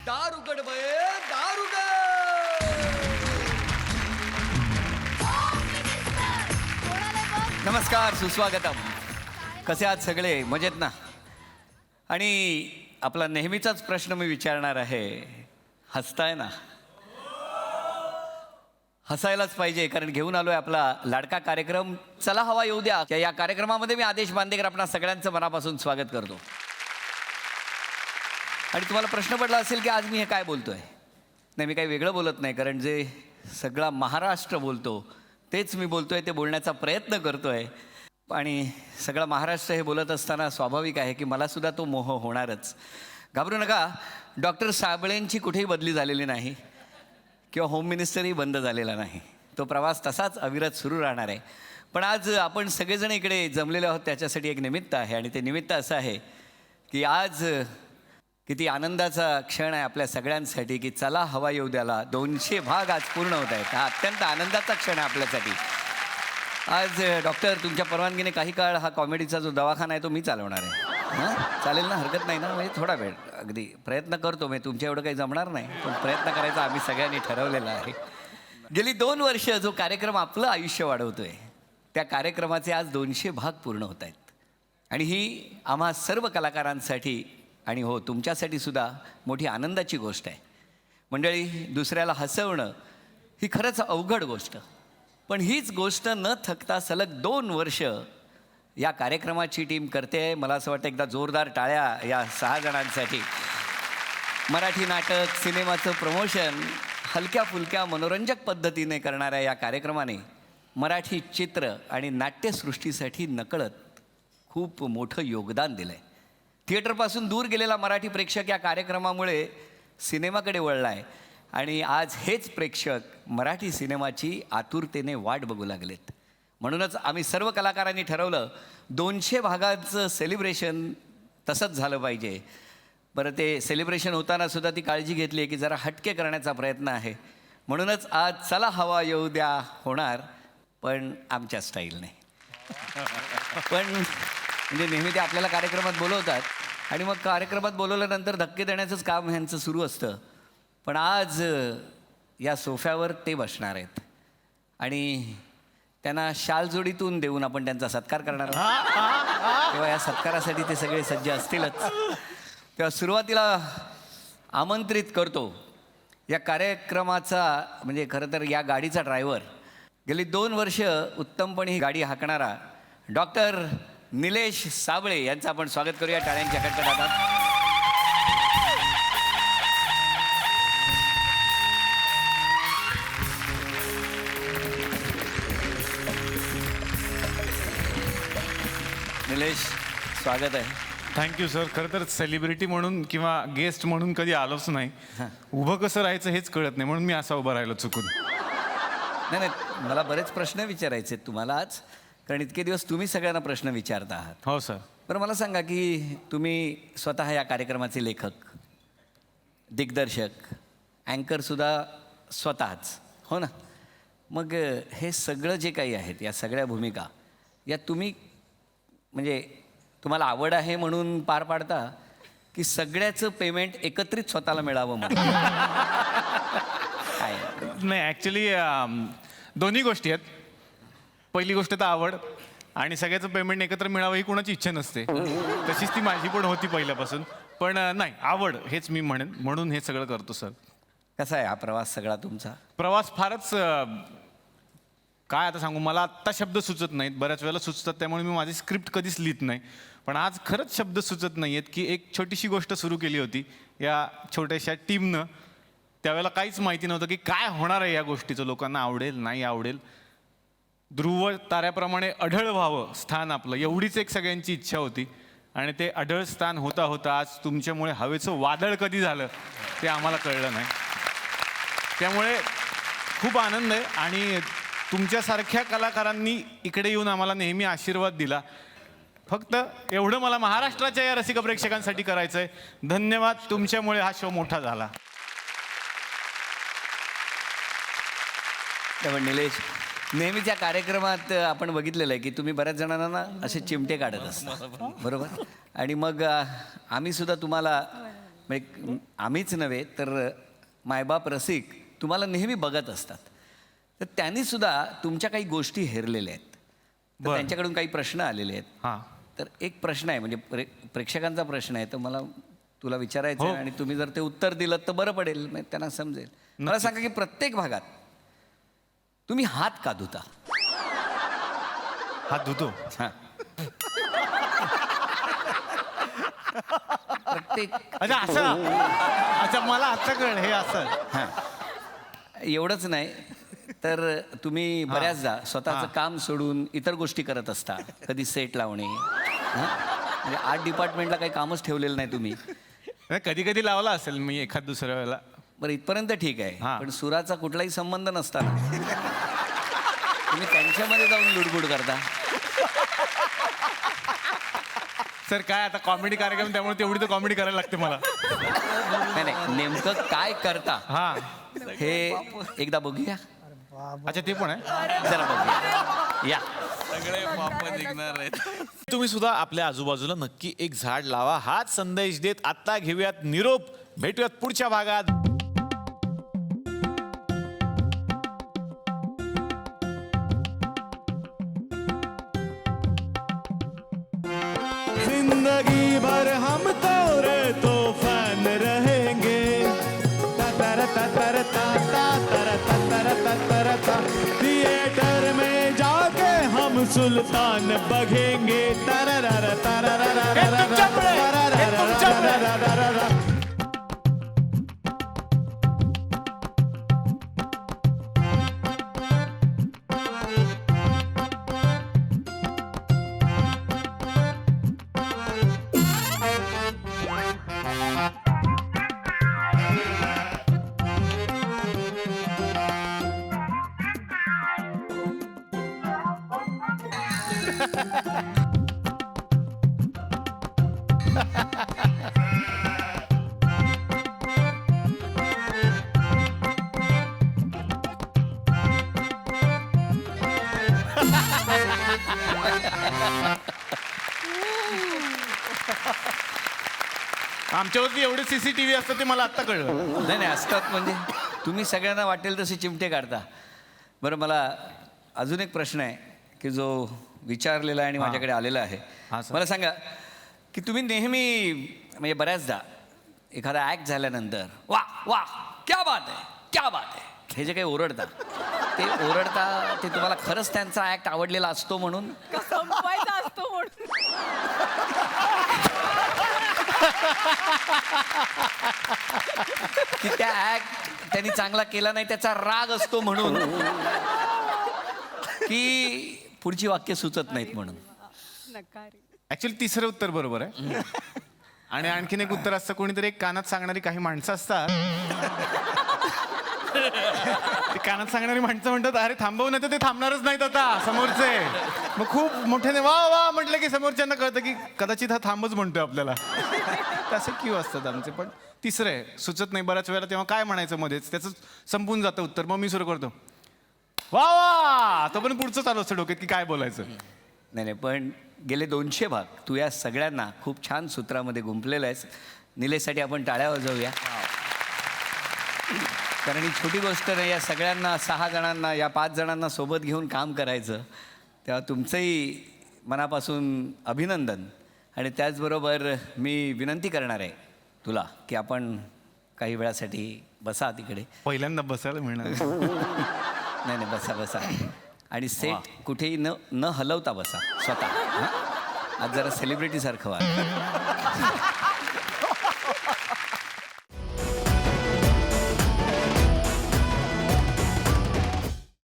दार उघड बये, दार उघड. नमस्कार, सुस्वागतम. कसे आहात सगळे? मजेत ना? आणि आपला नेहमीचाच प्रश्न मी विचारणार आहे, हसताय ना? हसायलाच पाहिजे, कारण घेऊन आलोय आपला लाडका कार्यक्रम चला हवा येऊ द्या. या कार्यक्रमामध्ये मी आदेश बांदेकर आपणा सगळ्यांचं मनापासून स्वागत करतो. आणि तुम्हाला प्रश्न पडला असेल की आज मी हे काय बोलतोय. नाही, मी काही वेगळं बोलत नाही, कारण जे सगळा महाराष्ट्र बोलतो तेच मी बोलतोय, ते बोलण्याचा प्रयत्न करतोय. आणि सगळा महाराष्ट्र हे बोलत असताना स्वाभाविक आहे की मलासुद्धा तो मोह होणारच. घाबरू नका, डॉक्टर साबळेंची कुठेही बदली झालेली नाही किंवा होम मिनिस्टरही बंद झालेला नाही. तो प्रवास तसाच अविरत सुरू राहणार आहे. पण आज आपण सगळेजण इकडे जमलेले आहोत त्याच्यासाठी एक निमित्त आहे. आणि ते निमित्त असं आहे की आज किती आनंदाचा क्षण आहे आपल्या सगळ्यांसाठी की चला हवा येऊ द्याला 200 भाग आज पूर्ण होत आहेत. हा अत्यंत आनंदाचा क्षण आहे आपल्यासाठी. आज डॉक्टर, तुमच्या परवानगीने काही काळ हा कॉमेडीचा जो दवाखाना आहे तो मी चालवणार आहे. हां, चालेल ना? हरकत नाही ना? म्हणजे थोडा वेळ अगदी प्रयत्न करतो मी. तुमच्या एवढं काही जमणार नाही, पण प्रयत्न करायचा आम्ही सगळ्यांनी ठरवलेला आहे. गेली 2 वर्ष जो कार्यक्रम आपलं आयुष्य वाढवतोय, त्या कार्यक्रमाचे आज 200 भाग पूर्ण होत आहेत. आणि ही आम्हा सर्व कलाकारांसाठी आणि हो तुमच्यासाठी सुद्धा मोठी आनंदाची गोष्ट आहे. मंडळी, दुसऱ्याला हसवणं ही खरंच अवघड गोष्ट. पण हीच गोष्ट न थकता सलग 2 वर्ष या कार्यक्रमाची टीम करते. मला असं वाटतं एकदा जोरदार टाळ्या या 6 जणांसाठी. मराठी नाटक, सिनेमाचं प्रमोशन हलक्या फुलक्या मनोरंजक पद्धतीने करणाऱ्या या कार्यक्रमाने मराठी चित्र आणि नाट्यसृष्टीसाठी नकळत खूप मोठं योगदान दिलं आहे. थिएटरपासून दूर गेलेला मराठी प्रेक्षक या कार्यक्रमामुळे सिनेमाकडे वळला आहे. आणि आज हेच प्रेक्षक मराठी सिनेमाची आतुरतेने वाट बघू लागलेत. म्हणूनच आम्ही सर्व कलाकारांनी ठरवलं 200 भागांचं सेलिब्रेशन तसंच झालं पाहिजे. बरं, ते सेलिब्रेशन होताना सुद्धा ती काळजी घेतली आहे की जरा हटके करण्याचा प्रयत्न आहे. म्हणूनच आज चला हवा येऊ द्या होणार, पण आमच्या स्टाईलने. पण म्हणजे नेहमी ते आपल्याला कार्यक्रमात बोलवतात आणि मग कार्यक्रमात बोलवल्यानंतर धक्के देण्याचंच काम ह्यांचं सुरू असतं. पण आज या सोफ्यावर ते बसणार आहेत आणि त्यांना शालजोडीतून देऊन आपण त्यांचा सत्कार करणार आहोत. तेव्हा या सत्कारासाठी ते सगळे सज्ज असतीलच. तेव्हा सुरुवातीला आमंत्रित करतो या कार्यक्रमाचा, म्हणजे खरं तर या गाडीचा ड्रायव्हर, गेली 2 वर्ष उत्तमपणे ही गाडी हाकणारा डॉक्टर निलेश साबळे यांचं आपण स्वागत करूया टाळ्यांच्या कडकडाटात. निलेश, स्वागत आहे. Thank you sir. खरं तर सेलिब्रिटी म्हणून किंवा गेस्ट म्हणून कधी आलोच नाही. उभं कसं राहायचं हेच कळत नाही, म्हणून मी असा उभा राहिलो चुकून. नाही नाही, मला बरेच प्रश्न विचारायचे आहेत तुम्हाला आज, कारण इतके दिवस तुम्ही सगळ्यांना प्रश्न विचारता आहात. हो सर. बरं, मला सांगा की तुम्ही स्वतः या कार्यक्रमाचे लेखक, दिग्दर्शक, अँकरसुद्धा स्वतःच, हो ना? मग हे सगळं जे काही आहेत, या सगळ्या भूमिका, या तुम्ही म्हणजे तुम्हाला आवड आहे म्हणून पार पाडता की सगळ्याचं पेमेंट एकत्रित स्वतःला मिळावं म्हणून? काय? नाही, ॲक्च्युली दोन्ही गोष्टी आहेत. पहिली गोष्ट तर आवड, आणि सगळ्याचं पेमेंट एकत्र मिळावं ही कोणाची इच्छा नसते. तशीच ती माझी पण होती पहिल्यापासून. पण नाही, आवड हेच मी म्हणेन, म्हणून हे सगळं करतो सर. कसा आहे हा प्रवास सगळा तुमचा? प्रवास फारच काय आता सांगू, मला आत्ता शब्द सुचत नाहीत. बऱ्याच वेळेला सुचतात, त्यामुळे मी माझी स्क्रिप्ट कधीच लिहित नाही. पण आज खरंच शब्द सुचत नाही आहेत की एक छोटीशी गोष्ट सुरू केली होती या छोट्याशा टीमनं. त्यावेळेला काहीच माहिती नव्हतं की काय होणार आहे या गोष्टीचं, लोकांना आवडेल नाही आवडेल. ध्रुव ताऱ्याप्रमाणे अढळ व्हावं स्थान आपलं, एवढीच एक सगळ्यांची इच्छा होती. आणि ते अढळ स्थान होता होता आज तुमच्यामुळे हवेचं वादळ कधी झालं ते आम्हाला कळलं नाही. त्यामुळे खूप आनंद आहे. आणि तुमच्यासारख्या कलाकारांनी इकडे येऊन आम्हाला नेहमी आशीर्वाद दिला. फक्त एवढं मला महाराष्ट्राच्या या रसिक प्रेक्षकांसाठी करायचं आहे. धन्यवाद, तुमच्यामुळे हा शो मोठा झाला. त्यामुळे निलेश, नेहमीच्या कार्यक्रमात आपण बघितलेलं आहे की तुम्ही बऱ्याच जणांना ना असे चिमटे काढत असता, बरोबर? आणि मग आम्ही सुद्धा तुम्हाला म्हणजे आम्हीच नव्हे तर मायबाप रसिक तुम्हाला नेहमी बघत असतात. तर त्यांनीसुद्धा तुमच्या काही गोष्टी हेरलेल्या आहेत. तर बरं. त्यांच्याकडून काही प्रश्न आलेले आहेत. हां. तर एक प्रश्न आहे, म्हणजे प्रेक्षकांचा प्रश्न आहे, तर मला तुला विचारायचं आहे. हो. आणि तुम्ही जर ते उत्तर दिलं तर बरं पडेल, म्हणजे त्यांना समजेल. मला नक्कीच. सांगा की प्रत्येक भागात तुम्ही हात का धुता? हात धुतो. हां. प्रत्येक अच्छा असं. अच्छा मला आता कळलं हे असं. हां. एवढंच नाही तर तुम्ही बऱ्याचदा स्वतःचं काम सोडून इतर गोष्टी करत असता. कधी सेट लावणे, हां? म्हणजे आर्ट डिपार्टमेंटला काही कामच ठेवलेलं नाही तुम्ही. कधी कधी लावला असेल मी एखाद दुसऱ्या वेळेला. बरं, इथपर्यंत ठीक आहे. हां. पण सुराचा कुठलाही संबंध नसताना तुम्ही त्यांच्यामध्ये जाऊन लुडबुड करता. सर काय आता कॉमेडी कार्यक्रम त्यामुळे तेवढी तर कॉमेडी करायला लागते मला. नाही नाही, नेमकं काय करता हा. हे एकदा बघूया. अच्छा ते पण आहे. जरा बघूया या. सगळे पाप निघणार आहेत. तुम्ही सुद्धा आपल्या आजूबाजूला नक्की एक झाड लावा. हाच संदेश देत आता घेऊयात निरोप. भेटूयात पुढच्या भागात. जिंदगी भर हम तोरे तूफान रहेंगे तर तर थिएटर में जाके हम सुल्तान बघेंगे आमच्यावरती एवढे सीसीटीव्ही असतात ते मला आत्ता कळलं. नाही नाही, असतात म्हणजे तुम्ही सगळ्यांना वाटेल तसे चिमटे काढता. बरं, मला अजून एक प्रश्न आहे की जो विचारलेला आहे आणि माझ्याकडे आलेला आहे. हां, सर. मला सांगा की तुम्ही नेहमी म्हणजे बऱ्याचदा एखादा ॲक्ट झाल्यानंतर वा वा क्या बात आहे क्या बात आहे हे जे काही ओरडता, ते ओरडता ते तुम्हाला खरंच त्यांचा ॲक्ट आवडलेला असतो म्हणून, संपवायचा असतो म्हणून. की त्या ॲक्ट त्यांनी चांगला केला नाही त्याचा राग असतो म्हणून, की पुढची वाक्य सुचत नाहीत म्हणून? नकारी. ऍक्च्युली तिसरं उत्तर बरोबर आहे. आणि आणखीन एक उत्तर असतं, कोणीतरी एक कानात सांगणारी काही माणसं असतात. ते कानात सांगणारी माणसं म्हणतात अरे थांबव, नाही तर ते थांबणारच नाहीत आता समोरचे. मग खूप मोठ्याने वा वा म्हटलं की समोरच्यांना कळतं की कदाचित हा थांबच म्हणतोय आपल्याला. तसे क्यू असतात आमचे. पण तिसरं आहे, सुचत नाही बऱ्याच वेळेला, तेव्हा काय म्हणायचं मध्येच त्याचं संपून जातं उत्तर. मग मी सुरू करतो वा वा, तो पण पुढचं चालू असतं डोक्यात की काय बोलायचं. नाही नाही, पण गेले 200 भाग तू या सगळ्यांना खूप छान सूत्रामध्ये गुंफलेलं आहेस. निलेशसाठी आपण टाळ्या वाजवूया. कारण ही छोटी गोष्ट नाही, या सगळ्यांना 6 जणांना या 5 जणांना सोबत घेऊन काम करायचं. तेव्हा तुमचंही मनापासून अभिनंदन. आणि त्याचबरोबर मी विनंती करणार आहे तुला की आपण काही वेळासाठी बसा तिकडे. पहिल्यांदा बसायला मिळणार. नाही नाही, बसा बसा. आणि सेट कुठेही न हलवता बसा स्वतः. हां? आज जरा सेलिब्रिटीसारखं व्हा.